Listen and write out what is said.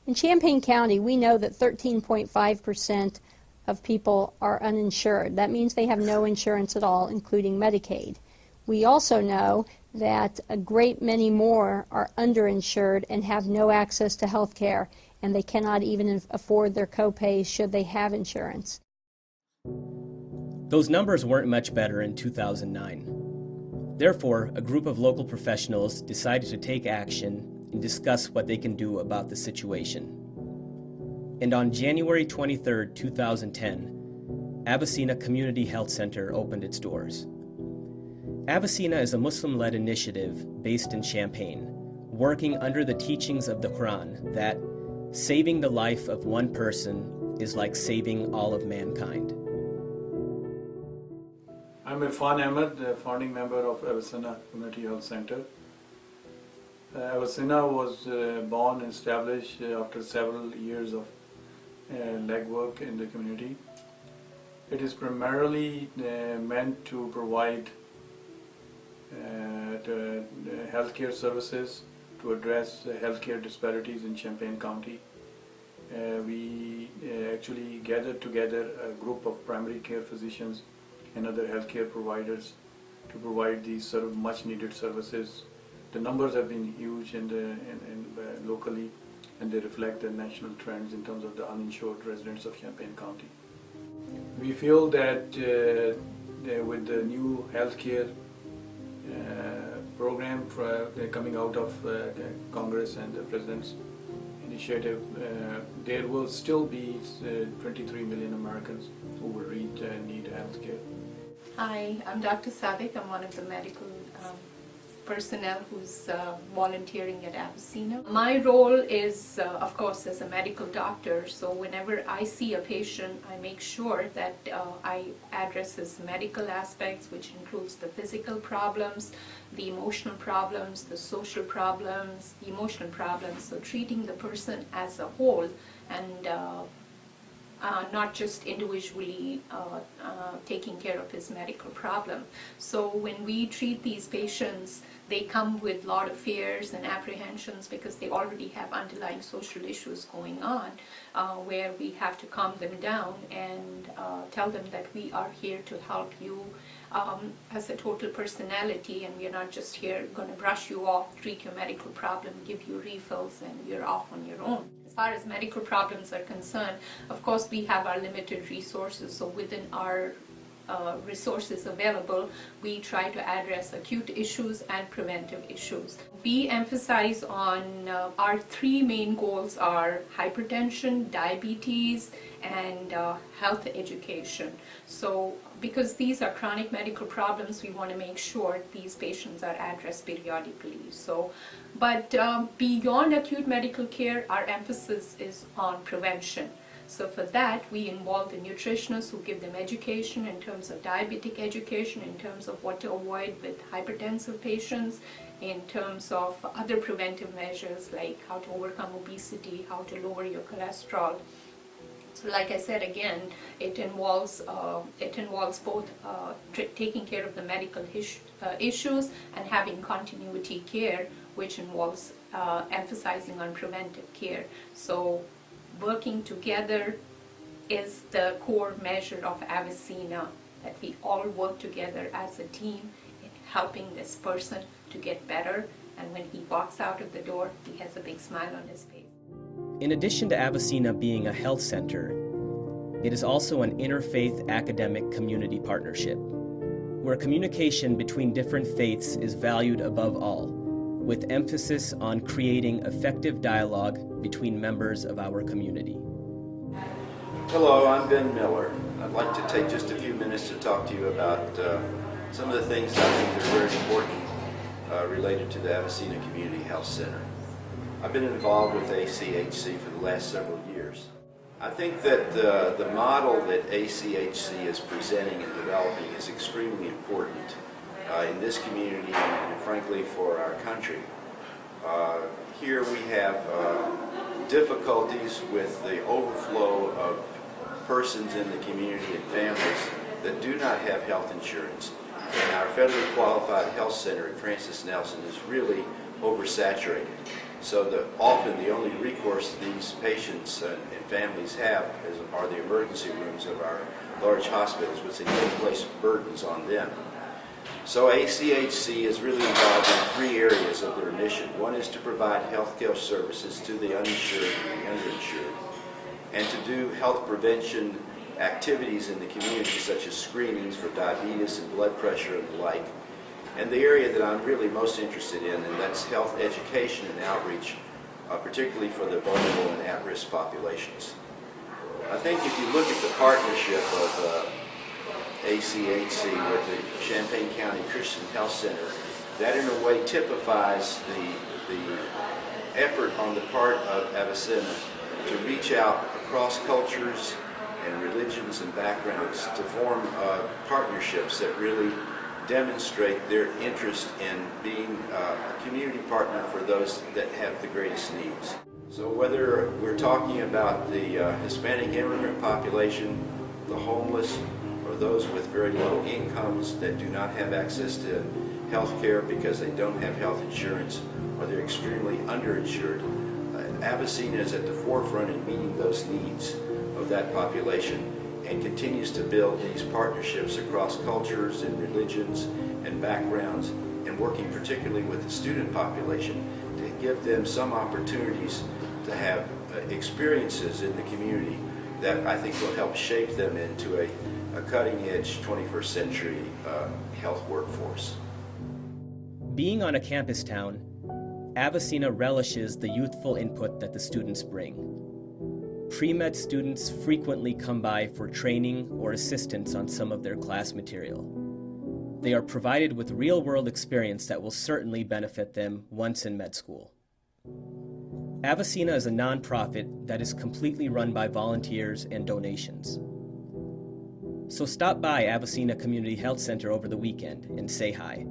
In Champaign County, we know that 13.5% of people are uninsured. That means they have no insurance at all, including Medicaid. We also know that a great many more are underinsured and have no access to health care, and they cannot even afford their copays should they have insurance. Those numbers weren't much better in 2009. Therefore, a group of local professionals decided to take action and discuss what they can do about the situation. And on January 23, 2010, Avicenna Community Health Center opened its doors. Avicenna is a Muslim-led initiative based in Champaign, working under the teachings of the Quran that saving the life of one person is like saving all of mankind. I'm Irfan Ahmed, the founding member of Avicenna Community Health Center. Avicenna was born and established after several years of legwork in the community. It is primarily meant to provide healthcare services to address healthcare disparities in Champaign County. We actually gathered together a group of primary care physicians and other healthcare providers to provide these sort of much needed services. The numbers have been huge locally, and they reflect the national trends in terms of the uninsured residents of Champaign County. We feel that with the new healthcare program coming out of Congress and the President's initiative, there will still be 23 million Americans who will need health care. Hi, I'm Dr. Sadiq. I'm one of the medical personnel who's volunteering at Avicenna. My role is, of course, as a medical doctor, so whenever I see a patient, I make sure that I address his medical aspects, which includes the physical problems, the emotional problems, the social problems, the emotional problems, so treating the person as a whole and not just individually taking care of his medical problem. So when we treat these patients, they come with a lot of fears and apprehensions because they already have underlying social issues going on, where we have to calm them down and tell them that we are here to help you as a total personality, and we're not just here going to brush you off, treat your medical problem, give you refills, and you're off on your own. As far as medical problems are concerned, of course we have our limited resources, so within our resources available, we try to address acute issues and preventive issues. We emphasize on our three main goals are hypertension, diabetes, and health education. So because these are chronic medical problems, we want to make sure these patients are addressed periodically. So, but beyond acute medical care, our emphasis is on prevention. So for that, we involve the nutritionists who give them education in terms of diabetic education, in terms of what to avoid with hypertensive patients, in terms of other preventive measures like how to overcome obesity, how to lower your cholesterol. So like I said again, it involves both taking care of the medical issues and having continuity care, which involves emphasizing on preventive care. So working together is the core measure of Avicenna, that we all work together as a team in helping this person to get better, and when he walks out of the door, he has a big smile on his face. In addition to Avicenna being a health center, it is also an interfaith academic community partnership, where communication between different faiths is valued above all, with emphasis on creating effective dialogue between members of our community. Hello, I'm Ben Miller. I'd like to take just a few minutes to talk to you about some of the things that I think are very important related to the Avicenna Community Health Center. I've been involved with ACHC for the last several years. I think that the model that ACHC is presenting and developing is extremely important in this community and frankly for our country. Here we have difficulties with the overflow of persons in the community and families that do not have health insurance. And our federally qualified health center at Francis Nelson is really oversaturated. So often the only recourse these patients and families have are the emergency rooms of our large hospitals, which again place burdens on them. So ACHC is really involved in 3 areas of their mission. One is to provide health care services to the uninsured and the underinsured, and to do health prevention activities in the community, such as screenings for diabetes and blood pressure and the like. And the area that I'm really most interested in, and that's health education and outreach, particularly for the vulnerable and at-risk populations. I think if you look at the partnership of ACHC with the Champaign County Christian Health Center, that in a way typifies the effort on the part of Avicenna to reach out across cultures and religions and backgrounds to form partnerships that really demonstrate their interest in being a community partner for those that have the greatest needs. So whether we're talking about the Hispanic immigrant population, the homeless, or those with very low incomes that do not have access to health care because they don't have health insurance, or they're extremely underinsured, Avicenna is at the forefront in meeting those needs of that population, and continues to build these partnerships across cultures and religions and backgrounds, and working particularly with the student population to give them some opportunities to have experiences in the community that I think will help shape them into a cutting-edge 21st century health workforce. Being on a campus town, Avicenna relishes the youthful input that the students bring. Pre-med students frequently come by for training or assistance on some of their class material. They are provided with real-world experience that will certainly benefit them once in med school. Avicenna is a nonprofit that is completely run by volunteers and donations. So stop by Avicenna Community Health Center over the weekend and say hi.